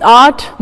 8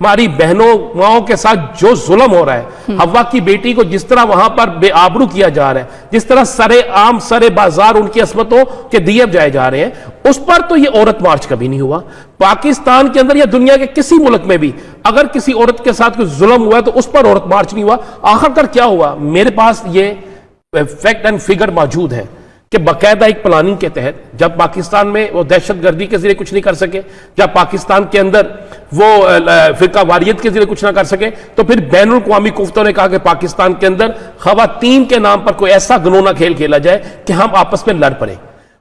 ہماری بہنوں ماؤں کے ساتھ جو ظلم ہو رہا ہے، حوا کی بیٹی کو جس طرح وہاں پر بے آبرو کیا جا رہا ہے، جس طرح سرے عام سرے بازار ان کی عصمتوں کے دیے جائے جا رہے ہیں، اس پر تو یہ عورت مارچ کبھی نہیں ہوا۔ پاکستان کے اندر یا دنیا کے کسی ملک میں بھی اگر کسی عورت کے ساتھ کوئی ظلم ہوا ہے تو اس پر عورت مارچ نہیں ہوا۔ آخر کر کیا ہوا؟ میرے پاس یہ فیکٹ اینڈ فگر موجود ہے کہ باقاعدہ ایک پلاننگ کے تحت جب پاکستان میں وہ دہشت گردی کے ذریعے کچھ نہیں کر سکے، جب پاکستان کے اندر وہ فرقہ واریت کے ذریعے کچھ نہ کر سکے، تو پھر بین الاقوامی قوتوں نے کہا کہ پاکستان کے اندر خواتین کے نام پر کوئی ایسا گنونا کھیل کھیلا جائے کہ ہم آپس میں لڑ پڑیں۔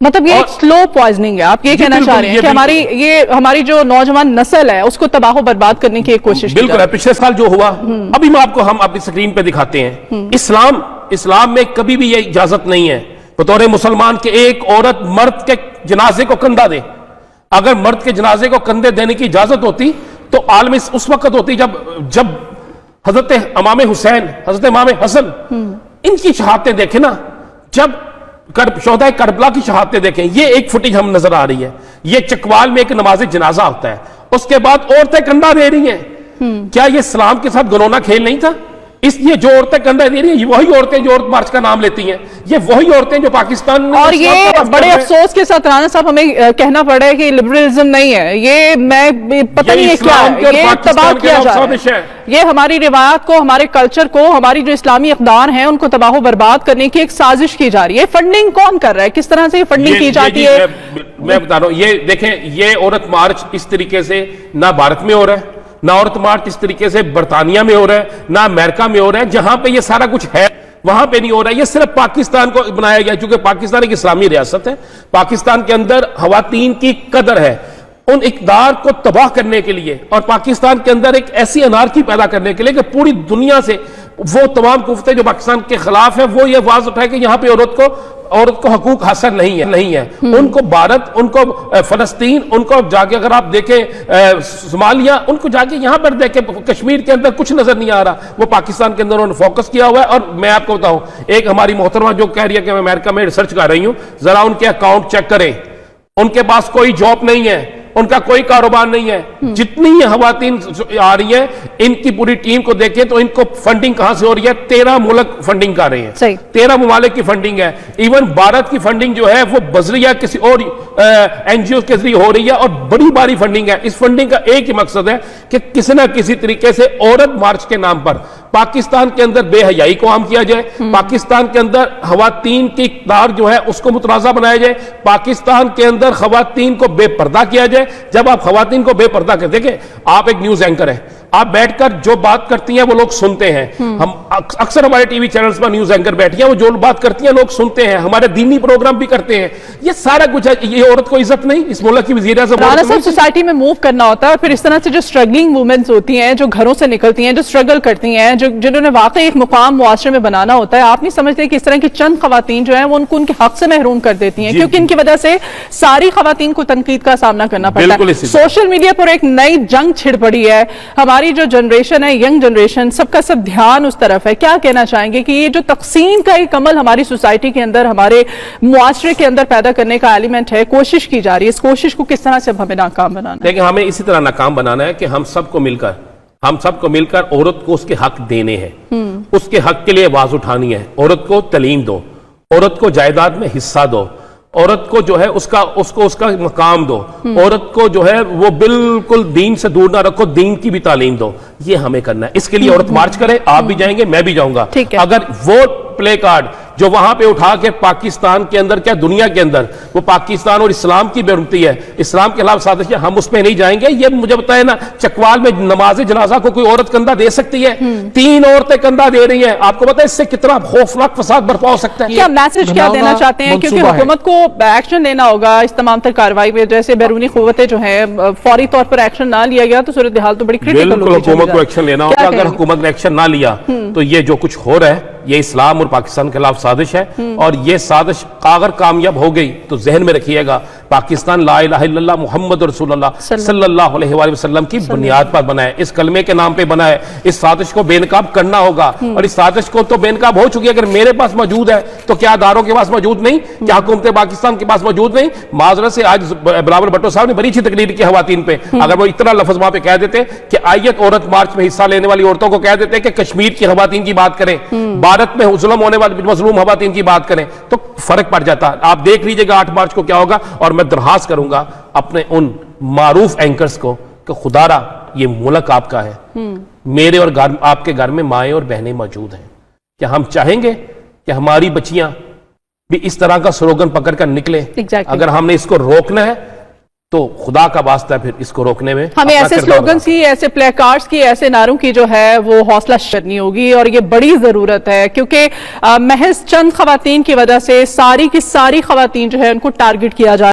مطلب یہ ایک سلو پوائزننگ ہے، آپ یہ کہنا چاہ رہے ہیں کہ ہماری جو نوجوان نسل ہے اس کو تباہ و برباد کرنے کی ایک کوشش کی بالکل ہے۔ پچھلے سال جو ہوا ابھی میں آپ کو ہم اپنی سکرین پہ دکھاتے ہیں، اسلام میں کبھی بھی یہ اجازت نہیں ہے بطور مسلمان کہ ایک عورت مرد کے جنازے کو کندھا دے۔ اگر مرد کے جنازے کو کندھے دینے کی اجازت ہوتی تو عالم اس وقت ہوتی جب حضرت امام حسین، حضرت امام حسن، ان کی شہادتیں دیکھیں نا، جب شہدائے کربلا کی شہادتیں دیکھیں، یہ ایک فوٹیج ہم نظر آ رہی ہے، یہ چکوال میں ایک نماز جنازہ ہوتا ہے، اس کے بعد عورتیں کندھا دے رہی ہیں۔ کیا یہ اسلام کے ساتھ گنونا کھیل نہیں تھا؟ اس لیے جو عورتیں کندھا دے رہی ہیں یہ وہی عورتیں جو عورت مارچ کا نام لیتی ہیں، یہ وہی عورتیں جو پاکستان میں، اور یہ بڑے افسوس کے ساتھ رانا صاحب ہمیں کہنا پڑا ہے کہ لبرلزم نہیں ہے، یہ میں پتہ نہیں ہے کیا ہے، یہ تباہ کیا جا رہا ہے، یہ ہماری روایات کو، ہمارے کلچر کو، ہماری جو اسلامی اقدار ہیں ان کو تباہ و برباد کرنے کی ایک سازش کی جا رہی ہے۔ فنڈنگ کون کر رہا ہے؟ کس طرح سے یہ فنڈنگ کی جاتی ہے؟ میں بتا رہا ہوں، یہ دیکھیں، یہ عورت مارچ اس طریقے سے نہ بھارت میں ہو رہا ہے، نہ عورت مارچ اس طریقے سے برطانیہ میں ہو رہا ہے، نہ امریکہ میں ہو رہا ہے، جہاں پہ یہ سارا کچھ ہے وہاں پہ نہیں ہو رہا ہے۔ یہ صرف پاکستان کو بنایا گیا چونکہ پاکستان ایک اسلامی ریاست ہے، پاکستان کے اندر خواتین کی قدر ہے، ان اقدار کو تباہ کرنے کے لیے اور پاکستان کے اندر ایک ایسی انارکی پیدا کرنے کے لیے کہ پوری دنیا سے وہ تمام قوتیں جو پاکستان کے خلاف ہیں وہ یہ آواز اٹھائے کہ یہاں پہ عورت کو حقوق حاصل نہیں ہے۔ ان کو بھارت، ان کو فلسطین، ان کو جا کے اگر آپ دیکھیں صومالیہ، ان کو جا کے یہاں پر دیکھیں کشمیر کے اندر کچھ نظر نہیں آ رہا، وہ پاکستان کے اندر انہوں نے فوکس کیا ہوا ہے۔ اور میں آپ کو بتاؤں، ایک ہماری محترمہ جو کہہ رہی ہے کہ میں امریکہ میں ریسرچ کر رہی ہوں، ذرا ان کے اکاؤنٹ چیک کریں، ان کے پاس کوئی جاب نہیں ہے، ان کا کوئی کاروبار نہیں ہے، جتنی یہ خواتین آ رہی ہیں ان کی پوری ٹیم کو دیکھیں تو ان کو فنڈنگ کہاں سے ہو رہی ہے؟ 13 ملک فنڈنگ کر رہے ہیں، 13 ممالک کی فنڈنگ ہے۔ ایون بھارت کی فنڈنگ جو ہے وہ بذریعہ کسی اور این جی او کے ذریعے ہو رہی ہے اور بڑی باری فنڈنگ ہے۔ اس فنڈنگ کا ایک ہی مقصد ہے کہ کسی نہ کسی طریقے سے عورت مارچ کے نام پر پاکستان کے اندر بے حیائی کو عام کیا جائے، پاکستان کے اندر خواتین کی اقدار جو ہے اس کو متنازع بنایا جائے، پاکستان کے اندر خواتین کو بے پردہ کیا جائے۔ جب آپ خواتین کو بے پردہ کر دیکھیں، آپ ایک نیوز اینکر ہیں، آپ بیٹھ کر جو بات کرتی ہیں وہ لوگ سنتے ہیں، ہم اکثر ہمارے ٹی وی چینلز پر نیوز اینکر بیٹھی ہیں، وہ جو بات کرتی ہیں لوگ سنتے ہیں، ہمارے دینی پروگرام بھی کرتے ہیں، یہ سارا کچھ ہے۔ یہ عورت کو عزت نہیں؟ اس ملک کی وزیر اعظم رانا صاحب سوسائٹی میں موو کرنا ہوتا ہے اور پھر اس طرح سے جو اسٹرگلنگ وومنز ہوتی ہیں، جو گھروں سے نکلتی ہیں، جو اسٹرگل کرتی ہیں، جنہوں نے واقعی ایک مقام معاشرے میں بنانا ہوتا ہے، آپ نہیں سمجھتے کہ اس طرح کی چند خواتین جو ہیں وہ ان کے حق سے محروم کر دیتی ہیں کیونکہ ان کی وجہ سے ساری خواتین کو تنقید کا سامنا کرنا پڑتا ہے۔ سوشل میڈیا پر ایک نئی جنگ چھڑ پڑی ہے، ہماری جو جنریشن ہے، ینگ جنریشن، سب کا سب دھیان اس طرف ہے۔ کیا کہنا چاہیں گے کہ یہ جو تقسیم کا ایک عمل ہماری سوسائٹی کے اندر، ہمارے معاشرے کے اندر پیدا کرنے کا ایلیمنٹ ہے، کوشش کی جا رہی ہے، اس کوشش کو کس طرح سے ہمیں ناکام بنانا ہے؟ لیکن ہمیں اسی طرح ناکام بنانا ہے کہ ہم سب کو مل کر عورت کو اس کے حق دینے ہیں، اس کے حق کے لیے آواز اٹھانی ہے۔ عورت کو تعلیم دو، عورت کو جائیداد میں حصہ دو، عورت کو جو ہے اس کا مقام دو، عورت کو جو ہے وہ بالکل دین سے دور نہ رکھو، دین کی بھی تعلیم دو۔ یہ ہمیں کرنا ہے، اس کے لیے عورت مارچ کرے، آپ بھی جائیں گے، میں بھی جاؤں گا۔ اگر ووٹ پلے کارڈ جو وہاں پہ اٹھا کے پاکستان کے اندر، کیا دنیا کے اندر، وہ پاکستان اور اسلام کی بےرمتی ہے، اسلام کے خلاف سازش ہے، ہم اس پہ نہیں جائیں گے۔ یہ مجھے بتائے نا، چکوال میں نماز جنازہ کو کوئی عورت کندھا دے سکتی ہے؟ 3 عورتیں کندھا دے رہی ہیں، آپ کو پتہ ہے اس سے کتنا خوفناک فساد برپا ہو سکتا ہے۔ کیا میسج کیا دینا چاہتے ہیں؟ کیونکہ حکومت کو ایکشن لینا ہوگا اس تمام تر کارروائی میں، جیسے بیرونی قوتیں جو ہیں فوری طور پر ایکشن نہ لیا گیا تو صورتحال تو بڑی کریٹیکل ہوگی۔ بالکل حکومت کو ایکشن لینا ہوگا، اگر حکومت نے ایکشن نہ لیا تو یہ جو کچھ ہو رہا ہے یہ اسلام اور پاکستان کے خلاف سازش ہے، اور یہ سازش اگر کامیاب ہو گئی تو ذہن میں رکھیے گا پاکستان لا الہ الا اللہ محمد رسول اللہ صلی اللہ علیہ وآلہ وسلم کی بنیاد پر بنا ہے، اس کلمے کے نام پہ بنا ہے. اس سازش کو بے نقاب کرنا ہوگا، اور اس سازش کو تو بے نقاب ہو چکی ہے. اگر میرے پاس موجود ہے تو کیا اداروں کے پاس موجود نہیں؟ کیا حکومت پاکستان کے پاس موجود نہیں؟ معذرت سے آج بلاول بھٹو صاحب نے بڑی اچھی تقریر کی خواتین پہ. اگر وہ اتنا لفظ وہاں پہ کہہ دیتے کہ آئیت عورت مارچ میں حصہ لینے والی عورتوں کو کہہ دیتے کہ کشمیر کی خواتین کی بات کریں، بھارت میں ظلم ہونے والی مظلوم خواتین کی بات کریں، تو فرق پڑ جاتا. آپ دیکھ لیجئے گا 8 مارچ کو کیا ہوگا. اور میں درخواست کروں گا اپنے ان معروف اینکرز کو کہ خدا را یہ ملک آپ کا ہے، میرے اور آپ کے گھر میں مائیں اور بہنیں موجود ہیں. کیا ہم چاہیں گے کہ ہماری بچیاں بھی اس طرح کا سلوگن پکڑ کر نکلے؟ اگر ہم نے اس کو روکنا ہے تو خدا کا واسطہ پھر اس کو روکنے میں ہمیں ایسے سلوگنز کی، ایسے پلے کارڈز کی، ایسے نعروں کی جو ہے وہ حوصلہ کرنی ہوگی. اور یہ بڑی ضرورت ہے، کیونکہ محض چند خواتین کی وجہ سے ساری کی ساری خواتین جو ہے ان کو ٹارگٹ کیا جا